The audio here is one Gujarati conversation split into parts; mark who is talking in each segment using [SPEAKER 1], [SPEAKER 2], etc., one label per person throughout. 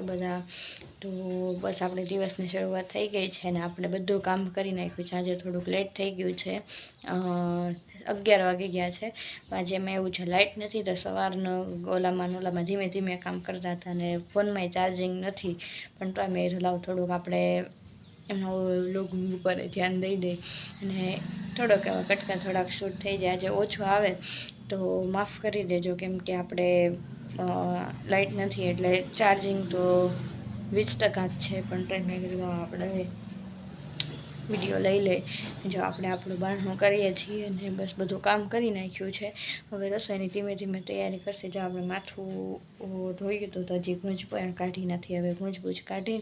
[SPEAKER 1] બધા? તો બસ આપણે દિવસની શરૂઆત થઈ ગઈ છે અને આપણે બધું કામ કરી નાખ્યું છે. આજે થોડુંક લેટ થઈ ગયું છે, 11 વાગી ગયા છે. આજે એમાં એવું છે, લાઇટ નથી તો સવારનો ઓલામાં ધીમે ધીમે કામ કરતા હતા અને ફોનમાં ચાર્જિંગ નથી, પણ તો અમે લાવ થોડુંક આપણે એમનો લોગ ઉપર ધ્યાન દઈ દઈ અને થોડોક એવા કટકા થોડાક શૂટ થઈ જાય. આજે ઓછો આવે તો માફ કરી દેજો, કેમ કે આપણે લાઇટ નથી એટલે ચાર્જિંગ તો 20% જ છે, પણ ટ્રેન મેં કીધું આપણે વિડીયો લઈ લે. જો આપણે આપણું બાંધણું કરીએ છીએ અને બસ બધું કામ કરી નાખ્યું છે. હવે રસોઈની ધીમે ધીમે તૈયારી કરશે. જો આપણે માથું ધોયું હતું તો હજી ગૂંજ પણ કાઢી નથી. હવે ગૂંજ કાઢી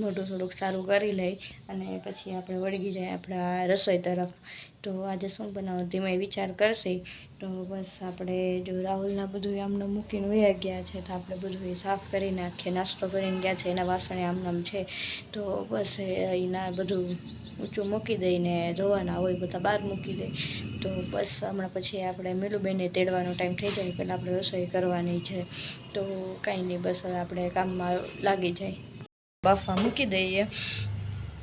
[SPEAKER 1] મોઢું થોડુંક સારું કરી લઈ અને પછી આપણે વળગી જાય આપણા રસોઈ તરફ. તો આજે શું બનાવવું ધીમે વિચાર કરશે. તો બસ આપણે જો રાહુલના બધું આમને મૂકીને વયા ગયા છે, તો આપણે બધું એ સાફ કરી નાખીએ. નાસ્તો કરીને ગયા છે, એના વાસણે આમનામ છે, તો બસ એના બધું ઊંચું મૂકી દઈને ધોવાના હોય બધા બહાર મૂકી દે. તો બસ હમણાં પછી આપણે મીલુબેનને તેડવાનો ટાઈમ થઈ જાય, પહેલાં આપણે રસોઈ કરવાની છે. તો કાંઈ નહીં, બસ હવે આપણે કામમાં લાગી જાય. બાફા મૂકી દઈએ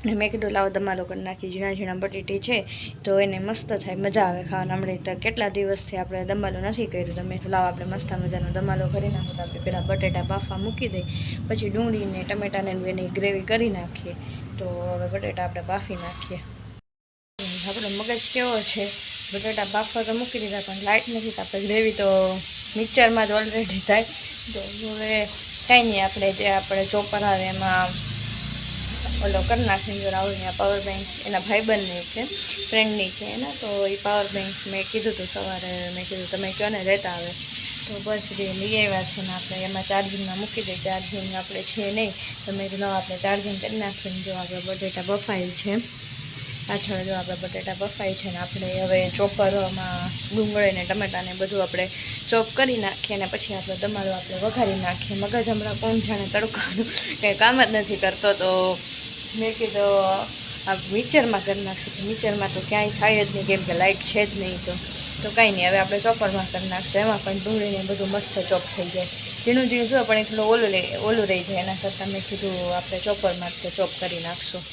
[SPEAKER 1] અને મેં કીધું લાવો દમાલો કરી નાખી. ઝીણા ઝીણા બટેટી છે તો એને મસ્ત થાય, મજા આવે ખાવાના. હમણાં તો કેટલા દિવસથી આપણે દમાલો નથી કર્યું, તો મેં કીધું લાવો આપણે મસ્ત મજાનો દમાલો કરી નાખો. તો આપણે પહેલાં બટેટા બાફા મૂકી દઈએ, પછી ડુંગળીને ટમેટાને એની ગ્રેવી કરી નાખીએ. તો હવે બટેટા આપણે બાફી નાખીએ. આપણો મગજ કેવો છે, બટેટા બાફવા તો મૂકી દીધા, પણ લાઇટ નથી તો આપણે ગ્રેવી તો મિક્સરમાં જ ઓલરેડી થાય. તો હવે કાંઈ નહીં, આપણે ચોપર આવે એમાં ઓલો કરી નાખીને. રાહુલની પાવર બેંક એના ભાઈબંધની છે, ફ્રેન્ડની છે એના, તો એ પાવર બેંક મેં કીધું હતું સવારે, મેં કીધું તમે કહો ને રહેતા આવે. તો બસ જે લઈ આવ્યા છે ને આપણે એમાં ચાર્જિંગમાં મૂકી દઈએ. ચાર્જિંગ આપણે છે નહીં, તો મેં કીધું આપણે ચાર્જિંગ કરી નાખીને. જો આપણે બટેટા બફાય છે, પાછળ જો આપણે બટેટા બફાય છે ને આપણે હવે ચોપરમાં ડુંગળીને ટમેટાને બધું આપણે ચોપ કરી નાખીએ અને પછી આપણે દમાલો આપણે વઘારી નાખીએ. મગજ હમણાં કોણ જાણે તડકાનું કંઈ કામ જ નથી કરતો, તો મેં કીધું આ મિક્સરમાં કરી નાખશું. મિક્સરમાં તો ક્યાંય થાય જ નહીં, કેમ કે લાઇટ છે જ નહીં. તો કાંઈ નહીં, હવે આપણે ચોપરમાં કરી નાખશું. એમાં પણ ડુંગળીને બધું મસ્ત ચોપ થઈ જાય. ઝીણું ઝીણું શું પણ એટલું ઓલું રહી જાય. એના કરતાં મેં કીધું આપણે ચોપરમાં જ ચોપ કરી નાખશું.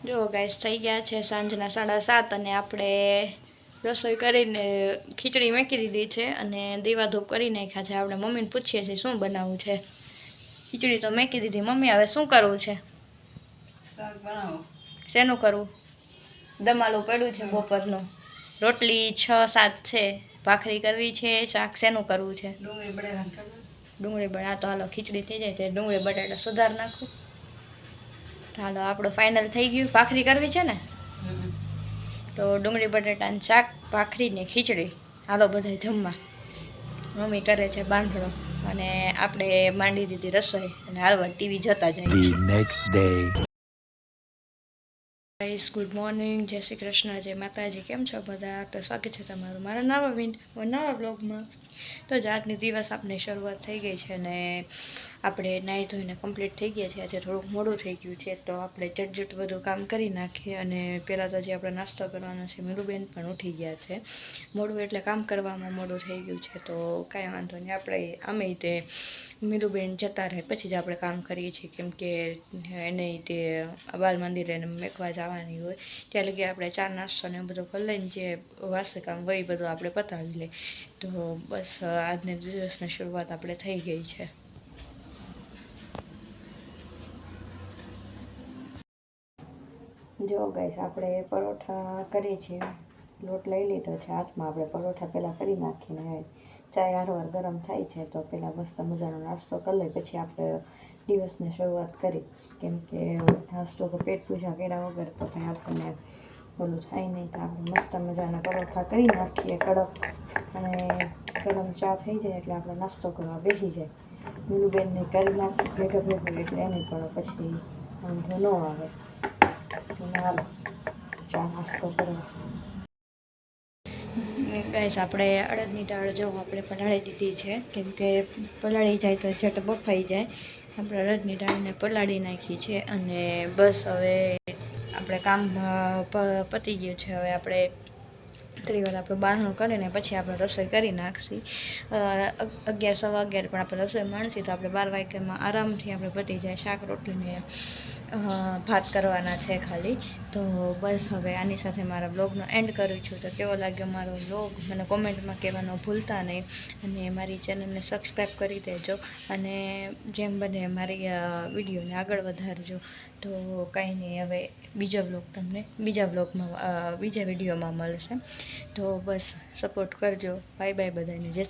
[SPEAKER 1] જો ગાઈસ થઈ ગયા છે સાંજના 7:30 અને આપણે રસોઈ કરીને ખીચડી મૂકી દીધી છે અને દીવા ધૂપ કરી નાખ્યા છે. આપણે મમ્મીને પૂછીએ છીએ શું બનાવવું છે. ખીચડી તો મૂકી દીધી. મમ્મી હવે શું કરવું છે? શાક બનાવો. શેનું કરવું? દમાલું પડ્યું છે બપોરનું. રોટલી 6-7 છે, ભાખરી કરવી છે, શાક શેનું કરવું છે? ડુંગળી બટાકા. તો હાલો ખીચડી થઈ જાય તો ડુંગળી બટાટા સુધાર નાખું. હાલો આપણું ફાઇનલ થઈ ગયું. ભાખરી કરવી છે ને, તો ડુંગળી બટાટાનું શાક, ભાખરી ને ખીચડી. હાલો બધા જમવા. મમ્મી કરે છે બાંધણો અને આપણે માંડી દીધી રસોઈ અને હાલવા ટીવી જોતા જાય. Next day. Guys good morning, જય શ્રી કૃષ્ણ, જય માતાજી. કેમ છો બધા? તો સ્વાગત છે તમારું મારા નવા બ્લોગમાં. તો જ આજની દિવસ આપણી શરૂઆત થઈ ગઈ છે અને આપણે નાહી ધોઈને કમ્પ્લીટ થઈ ગયા છે. આજે થોડુંક મોડું થઈ ગયું છે, તો આપણે ઝટઝટ બધું કામ કરી નાખીએ. અને પહેલાં તો જે આપણે નાસ્તો કરવાનો છે, મીરુબેન પણ ઉઠી ગયા છે. મોડું એટલે કામ કરવામાં મોડું થઈ ગયું છે, તો કાંઈ વાંધો નહીં. આપણે આમે તે મીરુબેન જતા રહે પછી જ આપણે કામ કરીએ છીએ, કેમ કે એને તે બાલ મંદિરે મેકવા જવાની હોય ત્યાં લગી આપણે ચા નાસ્તો ને બધું કરી લઈને જે વાસી કામ હોય બધું આપણે પતાવી લઈએ. તો બસ આજના દિવસની શરૂઆત આપણે થઈ ગઈ છે. જો ગાઈસ આપણે પરોઠા કરીએ છીએ, લોટ લઈ લીધો છે હાથમાં. આપણે પરોઠા પહેલાં કરી નાખીને ચાય હારવાર ગરમ થાય છે, તો પહેલાં મસ્ત મજાનો નાસ્તો કરી લઈએ, પછી આપણે દિવસની શરૂઆત કરી. કેમ કે નાસ્તો તો પેટ પૂજા કર્યા વગર તો કંઈ આપણને ઓલું થાય નહીં. તો આપણે મસ્ત મજાના પરોઠા કરી નાખીએ કડક, અને ગરમ ચા થઈ જાય એટલે આપણે નાસ્તો કરવા બેસી જાય. મીરુબેનને કરી નાખી ભેગું એટલે એને પણ પછી વાંધો ન આવે. હાલો ચા નાસ્તો કરવા. ગાઈસ આપણે અડદની દાળ જો આપણે પલાળી દીધી છે, કેમ કે પલાળી જાય તો ઝટ બફાઈ જાય. આપણે અડદની દાળને પલાળી નાખી છે અને બસ હવે આપણે કામ પતી ગયું છે. હવે આપણે થોડી વાર આપણે બારણું કરીને પછી આપણે રસોઈ કરી નાખશી. 11 સવા 11 પણ આપણે રસોઈ માણશી તો આપણે 12 વાગ્યામાં આરામથી આપણે પતી જાય. શાક રોટલીને ભાત કરવાના છે ખાલી. તો બસ હવે આની સાથે મારા બ્લોગનો એન્ડ કરું છું. તો કેવો લાગ્યો મારો બ્લોગ મને કોમેન્ટમાં કહેવાનું ભૂલતા નહીં, અને મારી ચેનલને સબસ્ક્રાઈબ કરી દેજો, અને જેમ બને મારી વિડીયોને આગળ વધારજો. તો કંઈ નહીં, હવે બીજો બ્લોગ તમને બીજા વિડીયોમાં મળશે. તો બસ સપોર્ટ કરજો. બાય બાય બધાને. જય શ્રી